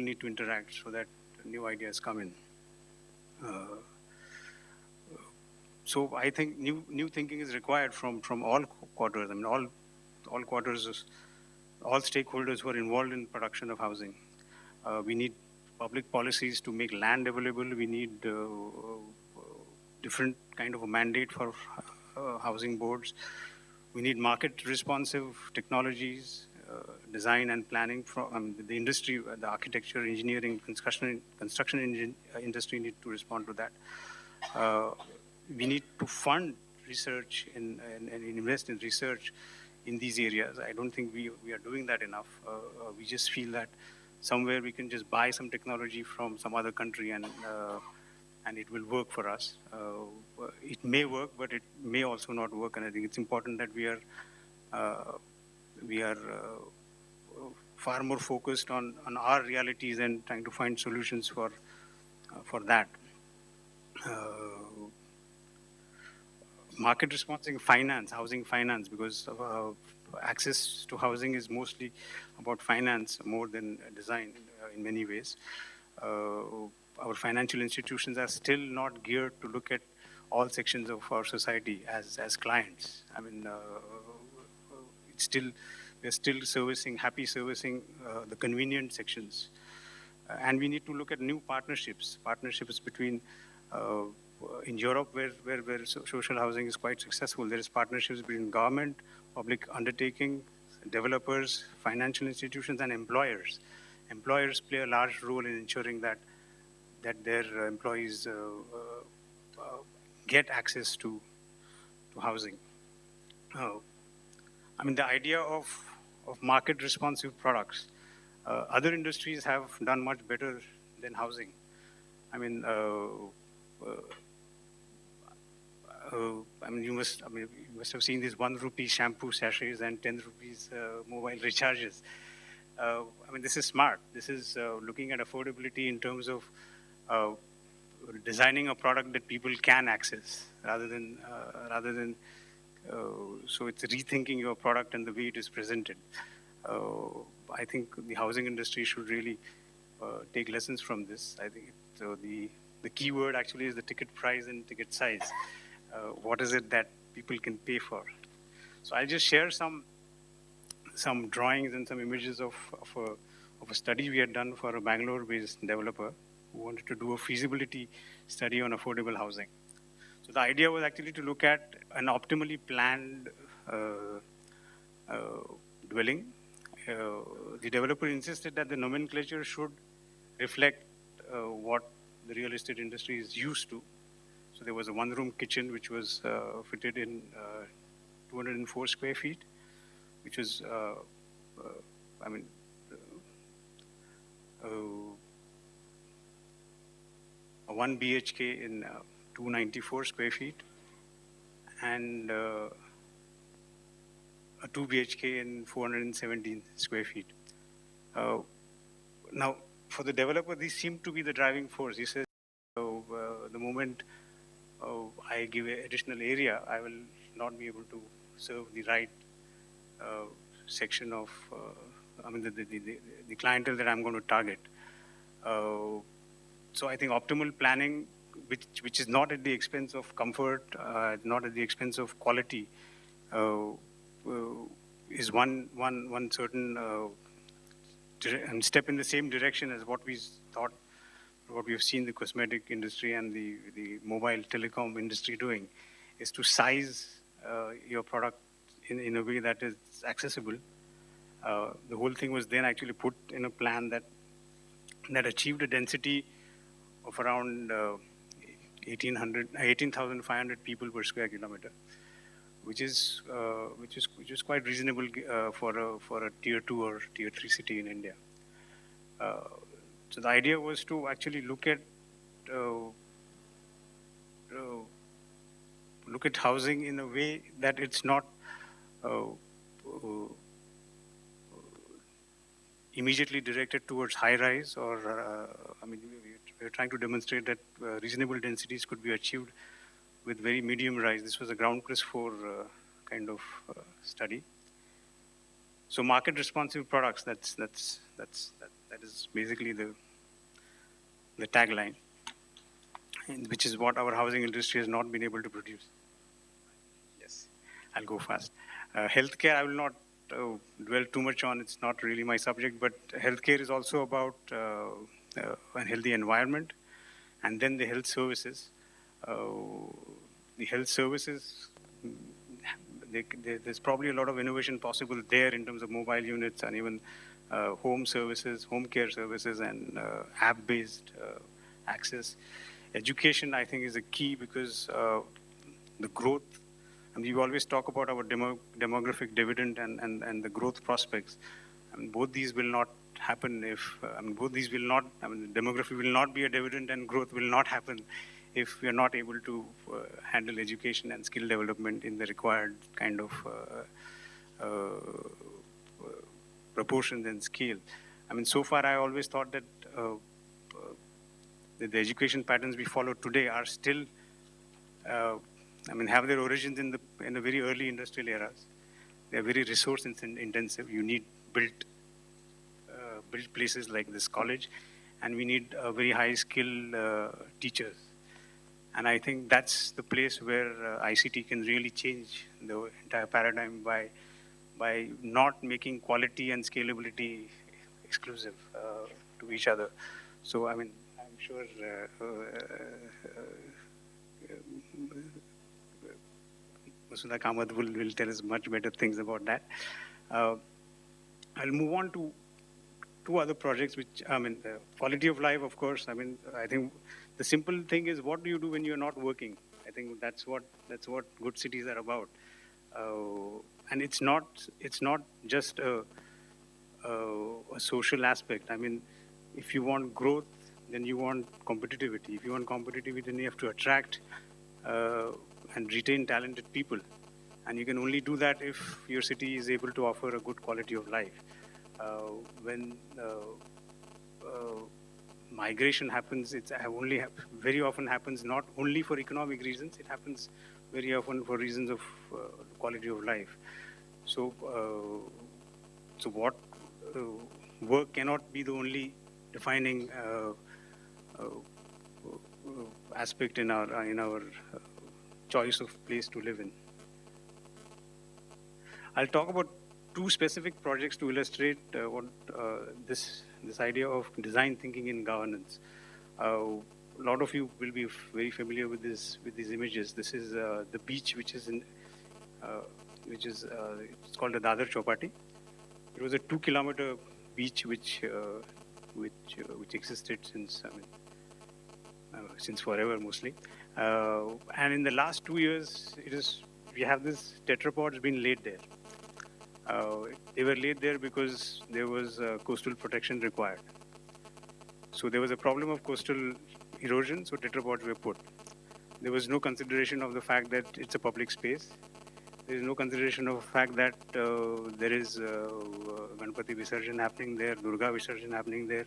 need to interact so that new ideas come in. So I think new thinking is required from all quarters. I mean, all quarters, all stakeholders who are involved in production of housing. We need public policies to make land available. We need different kind of a mandate for housing boards. We need market responsive technologies, design and planning from the industry, the architecture, engineering, construction industry need to respond to that. We need to fund research and invest in research in these areas. I don't think we are doing that enough. We just feel that somewhere we can just buy some technology from some other country and it will work for us. It may work, but it may also not work. And I think it's important that we are far more focused on our realities and trying to find solutions for that. Market responsive finance, housing finance, because access to housing is mostly about finance more than design in many ways. Our financial institutions are still not geared to look at all sections of our society as clients. I mean, we're still servicing the convenient sections. And we need to look at new partnerships between in Europe, where social housing is quite successful. There is partnerships between government, public undertaking, developers, financial institutions, and employers. Employers play a large role in ensuring that their employees get access to housing. I mean, the idea of market responsive products. Other industries have done much better than housing. I mean, you must have seen these 1 rupee shampoo sachets and 10 rupees mobile recharges. I mean, this is smart. This is looking at affordability in terms of designing a product that people can access, rather than so it's rethinking your product and the way it is presented. I think the housing industry should really take lessons from this. I think the key word actually is the ticket price and ticket size. What is it that people can pay for? So I'll just share some drawings and some images of a study we had done for a Bangalore-based developer who wanted to do a feasibility study on affordable housing. So the idea was actually to look at an optimally planned dwelling. The developer insisted that the nomenclature should reflect what the real estate industry is used to. So there was a 1-room kitchen which was fitted in 204 square feet, which was, a 1 BHK in 294 square feet, and a 2 BHK in 417 square feet. Now, for the developer, these seem to be the driving force. He says, the moment I give additional area, I will not be able to serve the right section of, the clientele that I'm going to target. So I think optimal planning, which is not at the expense of comfort, not at the expense of quality, is one certain step in the same direction as what we've seen the cosmetic industry and the mobile telecom industry doing, is to size your product in a way that is accessible. The whole thing was then actually put in a plan that achieved a density of around 18,500 people per square kilometer, which is quite reasonable for a tier 2 or tier 3 city in India. So the idea was to actually look at housing in a way that it's not immediately directed towards high rise, or we're trying to demonstrate that reasonable densities could be achieved with very medium rise. This was a ground plus 4 kind of study. So market responsive products, that's That is basically the tagline, and which is what our housing industry has not been able to produce. Yes, I'll go fast. Healthcare, I will not dwell too much on. It's not really my subject, but healthcare is also about a healthy environment, and then the health services. The health services, there's probably a lot of innovation possible there in terms of mobile units and even home services, home care services, and app-based access. Education, I think, is a key because the growth, and we always talk about our demographic dividend and the growth prospects. I mean, both these will not happen if, demography will not be a dividend and growth will not happen if we are not able to handle education and skill development in the required kind of proportions and scale. I mean, so far I always thought that the education patterns we follow today are still, have their origins in the very early industrial eras. They are very resource intensive. You need built places like this college, and we need very high skill teachers. And I think that's the place where ICT can really change the entire paradigm by not making quality and scalability exclusive to each other. So, I mean, I'm sure Masudha Kamath will tell us much better things about that. I'll move on to two other projects, which, quality of life, of course. I think the simple thing is, what do you do when you're not working? I think that's what good cities are about. And it's not just a social aspect. I mean, if you want growth, then you want competitivity. If you want competitivity, then you have to attract and retain talented people. And you can only do that if your city is able to offer a good quality of life. When migration happens, it's very often happens not only for economic reasons, it happens very often for reasons of quality of life. So, work cannot be the only defining aspect in our choice of place to live in. I'll talk about two specific projects to illustrate what this idea of design thinking in governance. A lot of you will be very familiar with these images. This is the beach, which is it's called the Dadar Chowpatty. It was a 2-kilometer beach which existed since forever mostly. And in the last 2 years, we have this tetrapods being laid there. They were laid there because there was coastal protection required. So there was a problem of coastal erosion, so tetrapods were put. There was no consideration of the fact that it's a public space. There is no consideration of the fact that there is Ganpati Visarjan happening there, Durga Visarjan happening there,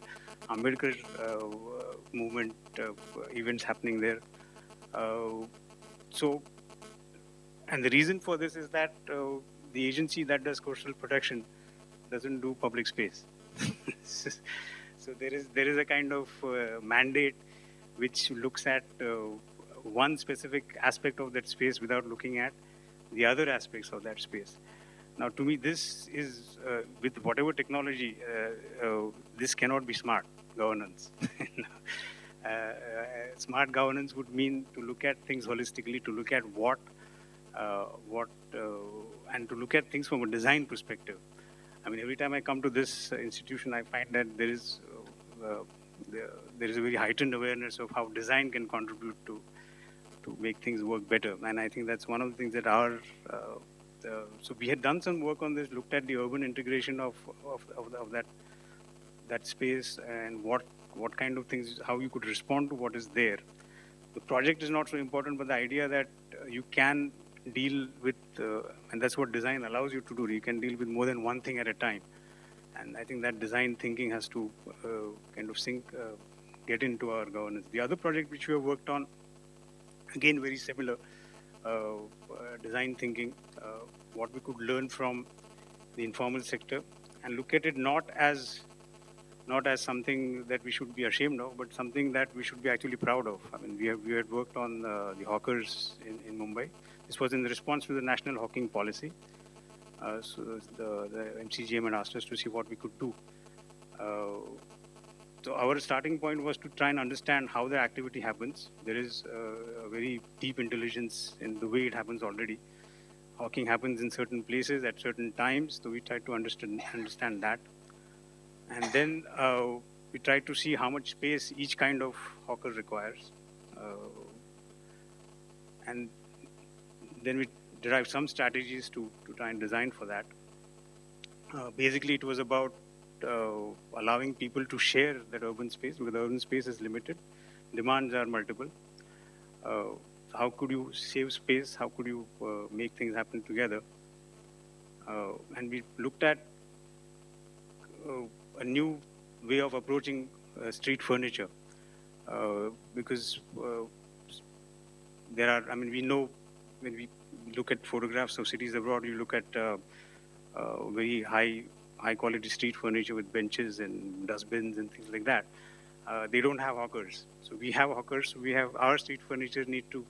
Ambedkar movement events happening there. And the reason for this is that the agency that does coastal protection doesn't do public space. So there is a kind of mandate which looks at one specific aspect of that space without looking at the other aspects of that space. Now, to me, this is, with whatever technology, this cannot be smart governance. Smart governance would mean to look at things holistically, to look at and to look at things from a design perspective. I mean, every time I come to this institution, I find that there is a very heightened awareness of how design can contribute to make things work better. And I think that's one of the things that so we had done some work on this, looked at the urban integration of that space and what kind of things, how you could respond to what is there. The project is not so important, but the idea that you can deal with, and that's what design allows you to do. You can deal with more than one thing at a time. And I think that design thinking has to kind of get into our governance. The other project which we have worked on, again, very similar, design thinking, what we could learn from the informal sector and look at it not as not as something that we should be ashamed of, but something that we should be actually proud of. I mean, we had worked on the hawkers in Mumbai. This was in response to the national hawking policy. So the MCGM had asked us to see what we could do. So our starting point was to try and understand how the activity happens. There is a very deep intelligence in the way it happens already. Hawking happens in certain places at certain times, so we tried to understand that. And then we tried to see how much space each kind of hawker requires. And then we derived some strategies to try and design for that. Basically, it was about allowing people to share that urban space, because the urban space is limited, demands are multiple. How could you save space? How could you make things happen together? And we looked at a new way of approaching street furniture, because there are, I mean, we know when we look at photographs of cities abroad, you look at very high quality street furniture with benches and dustbins and things like that. They don't have hawkers. So we have hawkers. We have our street furniture need to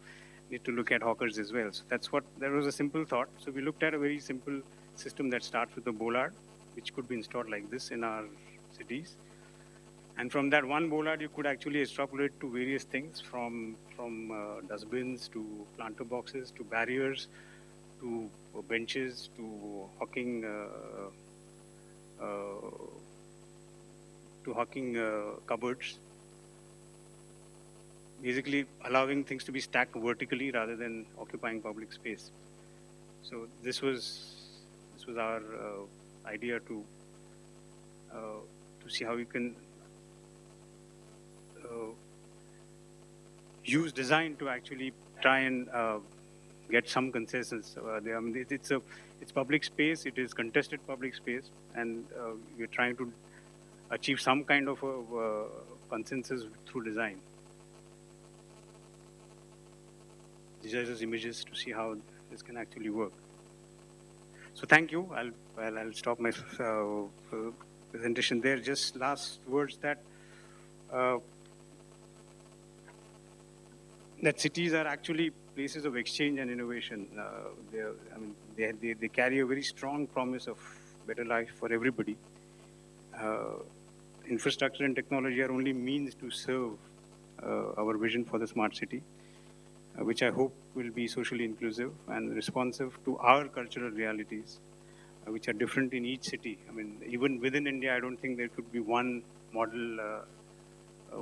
look at hawkers as well. So that was a simple thought. So we looked at a very simple system that starts with a bollard, which could be installed like this in our cities. And from that one bollard, you could actually extrapolate to various things, from dustbins to planter boxes to barriers to benches to hawking cupboards. Basically, allowing things to be stacked vertically rather than occupying public space. So this was our idea to see how we can use design to actually try and get some consensus. I mean, it's public space. It is contested public space, and we're trying to achieve some kind of a consensus through design. These are just images to see how this can actually work. So thank you. I'll stop my presentation there. Just last words that that cities are actually places of exchange and innovation. They carry a very strong promise of better life for everybody. Infrastructure and technology are only means to serve our vision for the smart city, which I hope will be socially inclusive and responsive to our cultural realities, which are different in each city. I mean, even within India, I don't think there could be one model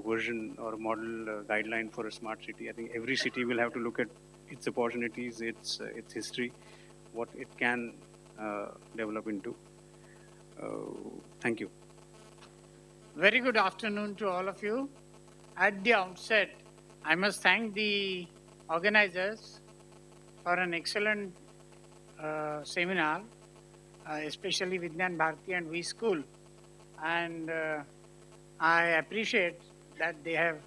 version or a model guideline for a smart city. I think every city will have to look at its opportunities, its history, what it can develop into. Thank you. Very good afternoon to all of you. At the outset, I must thank the organizers for an excellent seminar, especially Vigyan Bharati and We School. And I appreciate that they have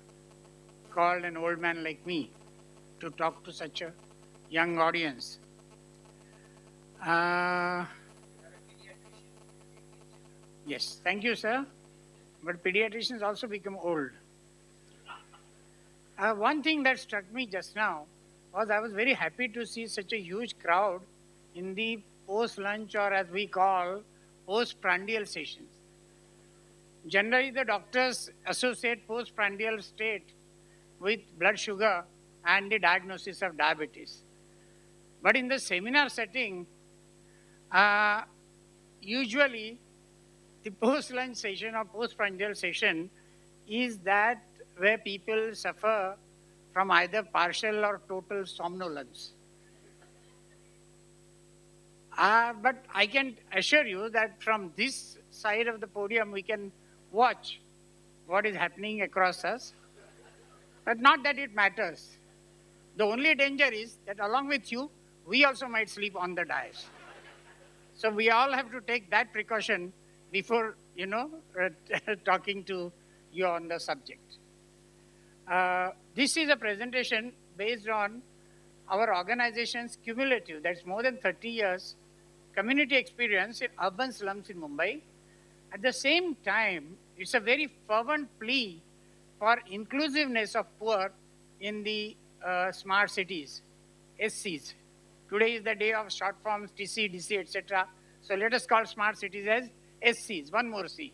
called an old man like me to talk to such a young audience. Yes, thank you, sir. But pediatricians also become old. One thing that struck me just now was I was very happy to see such a huge crowd in the post-lunch, or as we call, postprandial sessions. Generally, the doctors associate postprandial state with blood sugar and the diagnosis of diabetes. But in the seminar setting, usually the post-lunch session or postprandial session is that where people suffer from either partial or total somnolence. But I can assure you that from this side of the podium, we can watch what is happening across us. But not that it matters. The only danger is that along with you, we also might sleep on the dais. So we all have to take that precaution before, talking to you on the subject. This is a presentation based on our organization's cumulative, that's more than 30 years, community experience in urban slums in Mumbai. At the same time, It's a very fervent plea for inclusiveness of poor in the smart cities, SCs. Today is the day of short forms, TC, DC, etc. So let us call smart cities as SCs, one more C.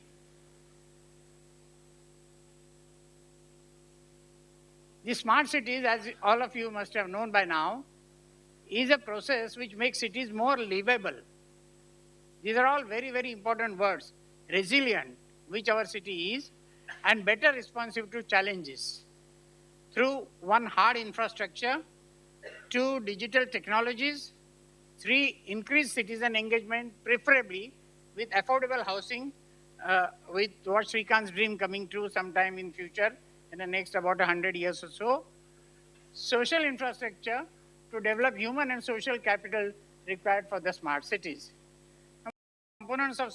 The smart cities, as all of you must have known by now, is a process which makes cities more livable. These are all very, very important words. Resilient, which our city is, and better responsive to challenges. Through one, hard infrastructure, two, digital technologies, three, increased citizen engagement, preferably with affordable housing, with what Srikant's dream coming true sometime in future, in the next about 100 years or so. Social infrastructure to develop human and social capital required for the smart cities. Components of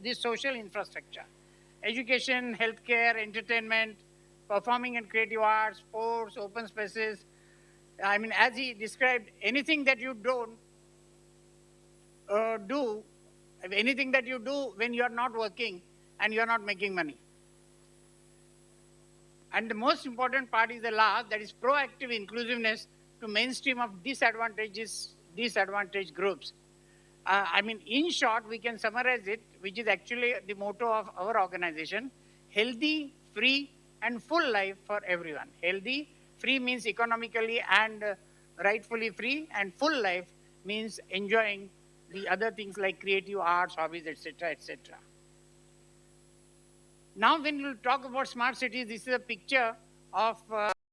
this social infrastructure: education, healthcare, entertainment, performing and creative arts, sports, open spaces. I mean, as he described, anything that you don't do, anything that you do when you are not working and you are not making money. And the most important part is the last, that is proactive inclusiveness to mainstream of disadvantaged groups. I mean, in short, we can summarize it, which is actually the motto of our organization: healthy, free, and full life for everyone. Healthy, free means economically and rightfully free, and full life means enjoying the other things like creative arts, hobbies, etc., etc. Now, when you talk about smart cities, this is a picture of